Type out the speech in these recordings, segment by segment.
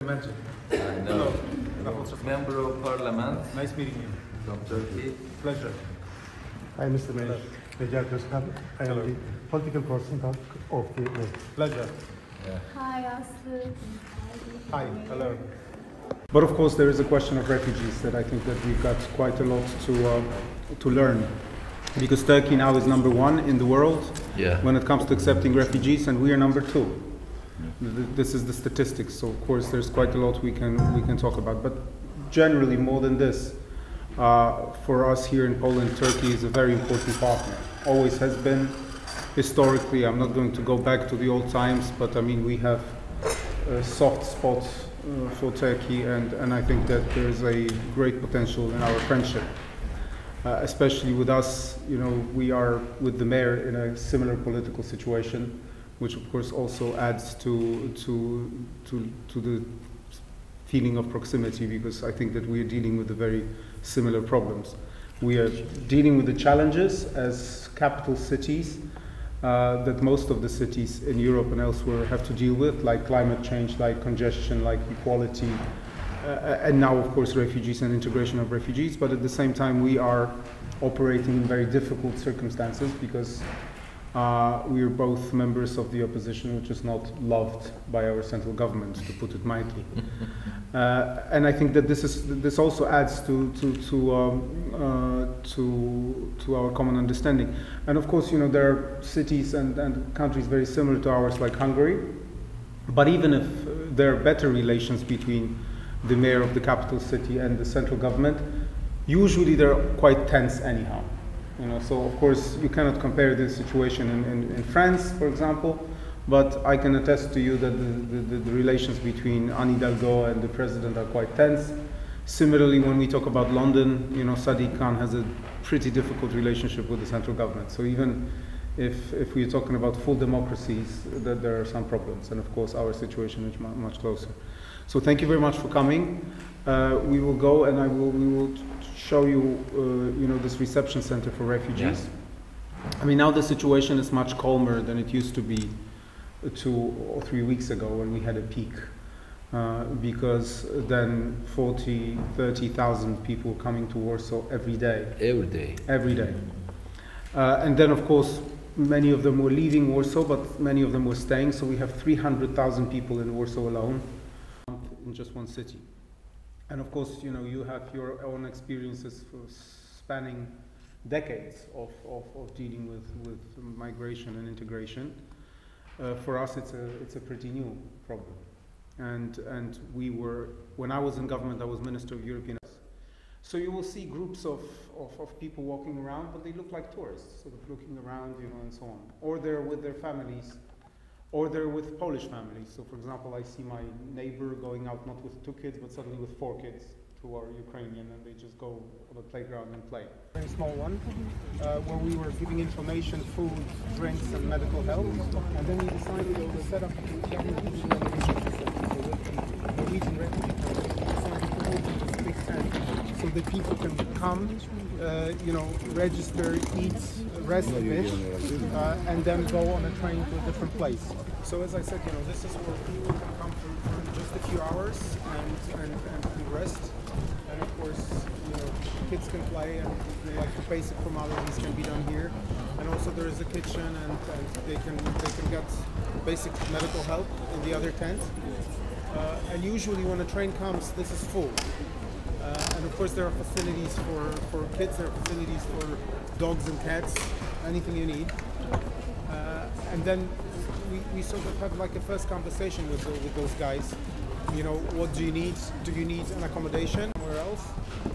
Imagine. I know. Member of Parliament. Nice meeting you. From Turkey. Pleasure. Hi, Mr. Mayor. Recep Özkan. I am the political consultant of the Mayor. Pleasure. Yeah. Hi, Aslı. Hi. Hello. But of course, there is a question of refugees that I think that we've got quite a lot to learn, because Turkey now is number one in the world when it comes to accepting refugees, and we are number two. This is the statistics. So of course, there's quite a lot we can talk about. But generally, more than this, for us here in Poland, Turkey is a very important partner. Always has been. Historically, I'm not going to go back to the old times, but I mean we have a soft spot for Turkey, and I think that there is a great potential in our friendship. Especially with us, you know, we are with the mayor in a similar political situation, which of course also adds to the feeling of proximity, because I think that we are dealing with the very similar problems. We are dealing with the challenges as capital cities that most of the cities in Europe and elsewhere have to deal with, like climate change, like congestion, like equality, and now of course refugees and integration of refugees. But at the same time we are operating in very difficult circumstances, because we are both members of the opposition, which is not loved by our central government, to put it mildly. And I think that this also adds to our common understanding. And of course, you know, there are cities and countries very similar to ours, like Hungary. But even if there are better relations between the mayor of the capital city and the central government, usually they're quite tense anyhow. You know, so of course you cannot compare this situation in France, for example, but I can attest to you that the relations between Anne Hidalgo and the president are quite tense. Similarly, when we talk about London, you know, Sadiq Khan has a pretty difficult relationship with the central government. So even if we're talking about full democracies, that there are some problems, and of course our situation is much closer. So thank you very much for coming. We will go and we will show you, you know, this reception center for refugees. Yeah. I mean, now the situation is much calmer than it used to be 2 or 3 weeks ago when we had a peak, because then 30,000 people coming to Warsaw every day. Every day. And then, of course, many of them were leaving Warsaw, but many of them were staying. So we have 300,000 people in Warsaw alone, in just one city. And of course, you know, you have your own experiences for spanning decades of dealing with migration and integration. For us, it's a pretty new problem. And we were, when I was in government, I was Minister of European Affairs. So you will see groups of people walking around, but they look like tourists, sort of looking around, you know, and so on. Or they're with their families, or they're with Polish families. So for example, I see my neighbor going out not with 2 kids, but suddenly with 4 kids who are Ukrainian, and they just go on the playground and play. A very small one, where we were giving information, food, drinks, and medical help. And then we decided to set up a Norwegian refugee camp. Decided to open this big tent so that people can come, you know, register, eat, rest a bit, and then go on a train to a different place. So as I said, you know, this is where people can come for just a few hours and rest. And of course, you know, kids can play, and like the basic formalities can be done here. And also there is a kitchen, and they can get basic medical help in the other tent. And usually when a train comes, this is full. And of course there are facilities for kids, there are facilities for dogs and cats, anything you need. And then we sort of have like a first conversation with those guys. You know, what do you need? Do you need an accommodation somewhere else?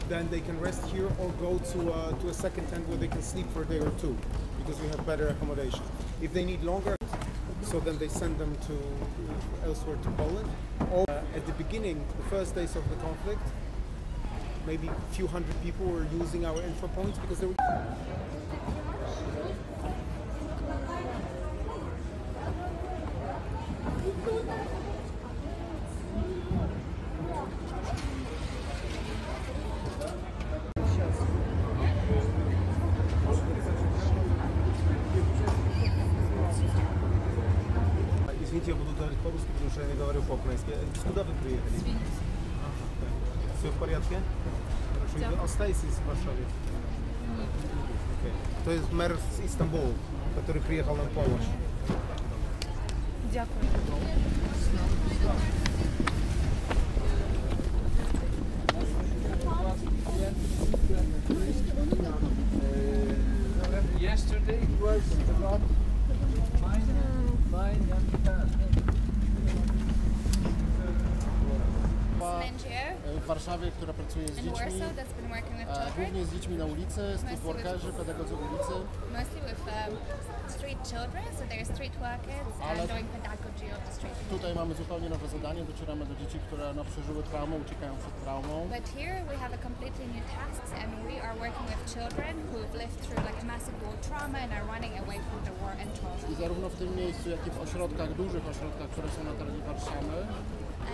Then they can rest here or go to a second tent where they can sleep for a day or 2, because we have better accommodation. If they need longer, so then they send them to elsewhere to Poland. Or at the beginning, the first days of the conflict, maybe a few hundred people were using our info points because they were. Извините, я буду говорить по-русски, потому что я не говорю по-украински. литовские. Куда вы приехали? Все в порядке? Хорошо. Вы остаетесь в Варшаве? Окей. То есть мэр из Стамбула, который приехал нам помочь. Дякую. Yesterday it was about nine and 10. W Warszawie, która pracuje z dziećmi, głównie z dziećmi na ulicy, street workerzy, pedagodzy ulicy. Mostly with street children, so they're street workers and doing pedagogy of the street. Tutaj mamy zupełnie nowe zadanie, docieramy do dzieci, które przeżyły traumę, uciekają przed traumą. But here we have a completely new task, and we are working with children who've lived through like a massive war trauma and are running away from the war and trauma. I zarówno w tym miejscu, jak i w ośrodkach, dużych ośrodkach, które są na terenie Warszawy.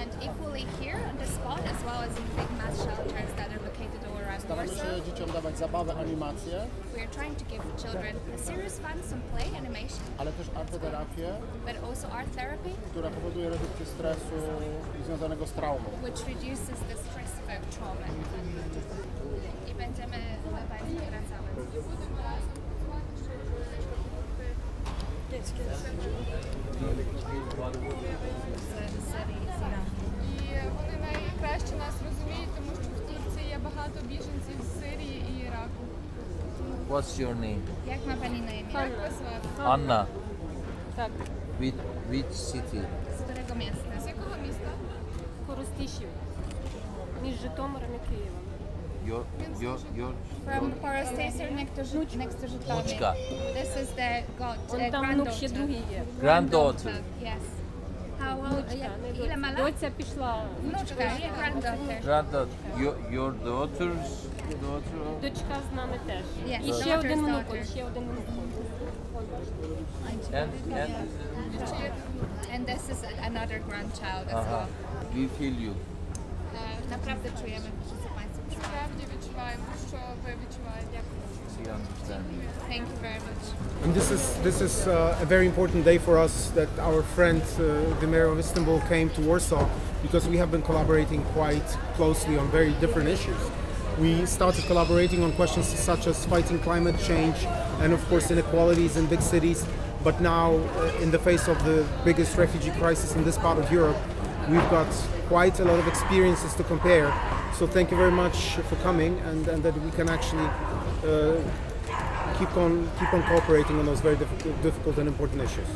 And equally here on the spot, as well as in big mass shelters that are located all around Staramy Warsaw. się dzieciom dawać zabawę, animacje, We are trying to give children a serious fun, some play, animation, ale też arteterapię, but also art therapy, która powoduje redukcję stresu związanego z traumą. which reduces the stress of trauma. I będziemy dla Państwa pracować. І вони найкраще нас розуміють, тому що в Турції є багато біженців з Сирії і Іраку. What's your name? Jak ma Pani na imię? Як вас звати? Anna. Так. Which city? Z którego miasta? З якого міста? Коростишів між Житомиром і Києвом. Your From Porostation next to Żytomir. Wnuczka. This is the Вон там внук ще другий є. granddaughter. Yes. How old? Ile ma lat? Доця пішла. Wnuczka, nie granddaughter. Granddaughter. Your daughter's daughter. Дочка з нами теж. Yes, І ще daughter's один внук, daughter. ще один внук. And And this is another grandchild as aha. well. We feel you. Naprawdę czujemy, że Państwo czują. Справді відчуваємо, що ви відчуваєте. We understand. Thank you very much. And this is a very important day for us that our friend, the mayor of Istanbul, came to Warsaw because we have been collaborating quite closely on very different issues. We started collaborating on questions such as fighting climate change and, of course, inequalities in big cities. But now, in the face of the biggest refugee crisis in this part of Europe, we've got quite a lot of experiences to compare. So thank you very much for coming, and that we can actually keep on cooperating on those very difficult and important issues.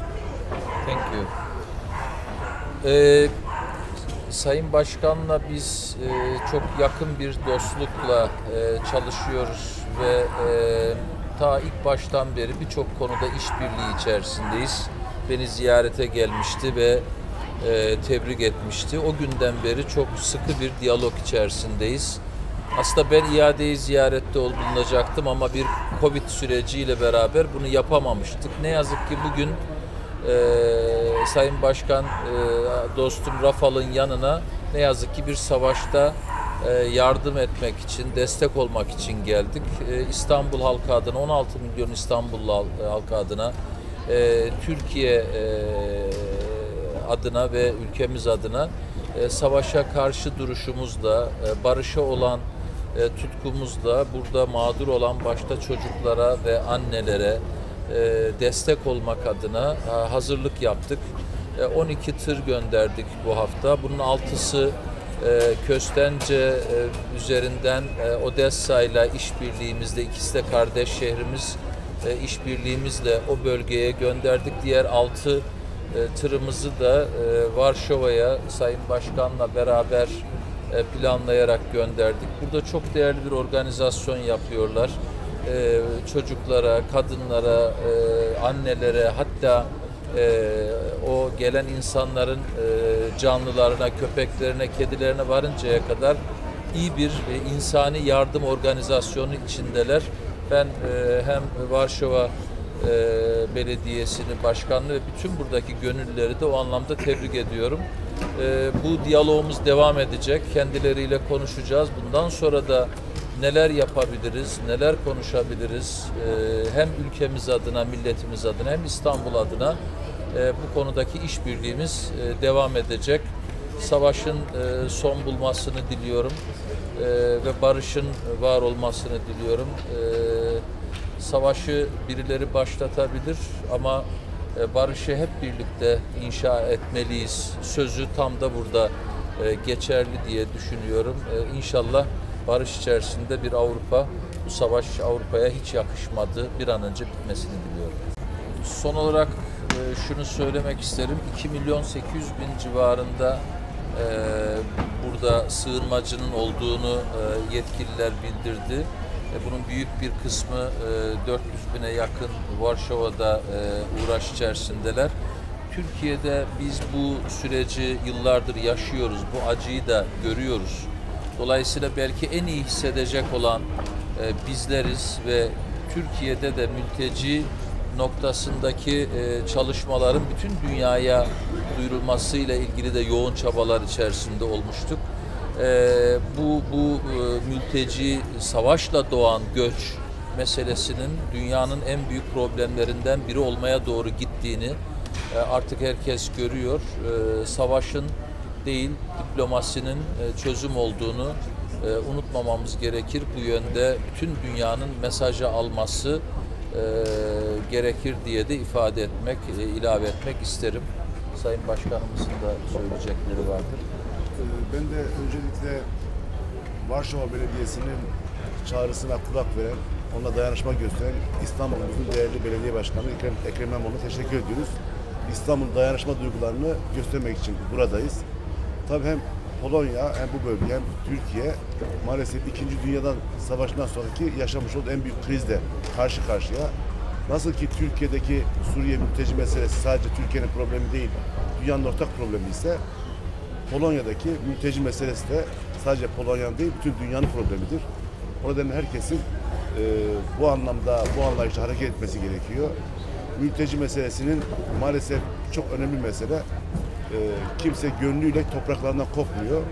Thank you. Sayın Başkan'la biz çok yakın bir dostlukla çalışıyoruz ve ta ilk baştan beri birçok konuda işbirliği içerisindeyiz. Beni ziyarete gelmişti ve tebrik etmişti. O günden beri çok sıkı bir diyalog içerisindeyiz. Aslında ben iadeyi ziyarette bulunacaktım ama bir Covid süreciyle beraber bunu yapamamıştık. Ne yazık ki bugün Sayın Başkan dostum Rafal'ın yanına ne yazık ki bir savaşta yardım etmek için, destek olmak için geldik. İstanbul halkı adına, 16 milyon İstanbullu halkı adına, Türkiye adına ve ülkemiz adına savaşa karşı duruşumuzla, barışa olan tutkumuzla burada mağdur olan başta çocuklara ve annelere destek olmak adına hazırlık yaptık. 12 tır gönderdik bu hafta. Bunun 6'sı Köstence üzerinden Odessa ile işbirliğimizle, ikisi de kardeş şehrimiz, işbirliğimizle o bölgeye gönderdik. Diğer 6 tırımızı da Varşova'ya Sayın Başkan'la beraber planlayarak gönderdik. Burada çok değerli bir organizasyon yapıyorlar. Çocuklara, kadınlara, annelere, hatta o gelen insanların canlılarına, köpeklerine, kedilerine varıncaya kadar iyi bir insani yardım organizasyonu içindeler. Ben hem Varşova Belediyesi'ni, başkanlığı ve bütün buradaki gönüllüleri de o anlamda tebrik ediyorum. Bu diyalogumuz devam edecek. Kendileriyle konuşacağız. Bundan sonra da neler yapabiliriz, neler konuşabiliriz hem ülkemiz adına, milletimiz adına hem İstanbul adına bu konudaki işbirliğimiz devam edecek. savaşın son bulmasını diliyorum ve barışın var olmasını diliyorum. Savaşı birileri başlatabilir ama barışı hep birlikte inşa etmeliyiz. Sözü tam da burada geçerli diye düşünüyorum. İnşallah barış içerisinde bir Avrupa, bu savaş Avrupa'ya hiç yakışmadı. Bir an önce bitmesini diliyorum. Son olarak şunu söylemek isterim. 2.800.000 civarında burada sığınmacının olduğunu yetkililer bildirdi. Bunun büyük bir kısmı 400.000'e yakın Varşova'da uğraş içerisindeler. Türkiye'de biz bu süreci yıllardır yaşıyoruz. Bu acıyı da görüyoruz. Dolayısıyla belki en iyi hissedecek olan bizleriz ve Türkiye'de de mülteci noktasındaki çalışmaların bütün dünyaya duyurulmasıyla ilgili de yoğun çabalar içerisinde olmuştuk. Bu mülteci savaşla doğan göç meselesinin dünyanın en büyük problemlerinden biri olmaya doğru gittiğini artık herkes görüyor. Savaşın değil, diplomasinin çözüm olduğunu unutmamamız gerekir. Bu yönde bütün dünyanın mesajı alması gerekir diye de ifade etmek, ilave etmek isterim. Sayın Başkanımızın da söyleyecekleri vardır. Ben de öncelikle Varşova Belediyesi'nin çağrısına kulak veren, onunla dayanışma gösteren İstanbul'umuzun değerli belediye başkanı Ekrem İmamoğlu'na teşekkür ediyoruz. İstanbul dayanışma duygularını göstermek için buradayız. Tabii hem Polonya hem bu bölge hem Türkiye maalesef 2. Dünya Savaşı'ndan sonraki yaşamış olduğu en büyük krizle karşı karşıya. Nasıl ki Türkiye'deki Suriye mülteci meselesi sadece Türkiye'nin problemi değil, dünyanın ortak problemi ise Polonya'daki mülteci meselesi de sadece Polonya'nın değil, bütün dünyanın problemidir. O nedenle herkesin bu anlamda, bu anlayışla hareket etmesi gerekiyor. Mülteci meselesinin maalesef çok önemli bir mesele. Kimse gönlüyle topraklarından kopmuyor.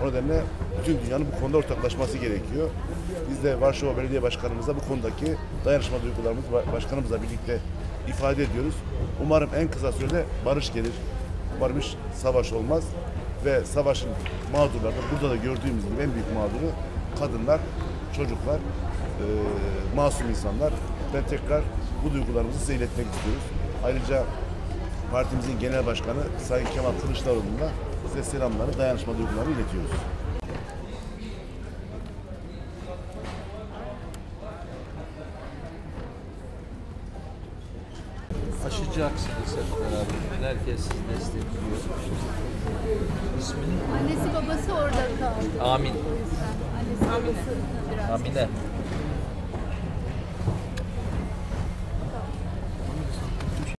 O nedenle bütün dünyanın bu konuda ortaklaşması gerekiyor. Biz de Varşova Belediye Başkanımızla bu konudaki dayanışma duygularımızı başkanımızla birlikte ifade ediyoruz. Umarım en kısa sürede barış gelir. Umarım hiç savaş olmaz ve savaşın mağdurları, burada da gördüğümüz gibi en büyük mağduru kadınlar, çocuklar, masum insanlar. Ben tekrar bu duygularımızı size iletmek istiyoruz. Ayrıca partimizin genel başkanı Sayın Kemal Kılıçdaroğlu'na size selamlarını, dayanışma duygularını iletiyoruz. Aşacaksınız hep beraber. Herkes sizi destekliyor. İsmini? Annesi babası orada kaldı. Amin. Annesi babası biraz. Amine.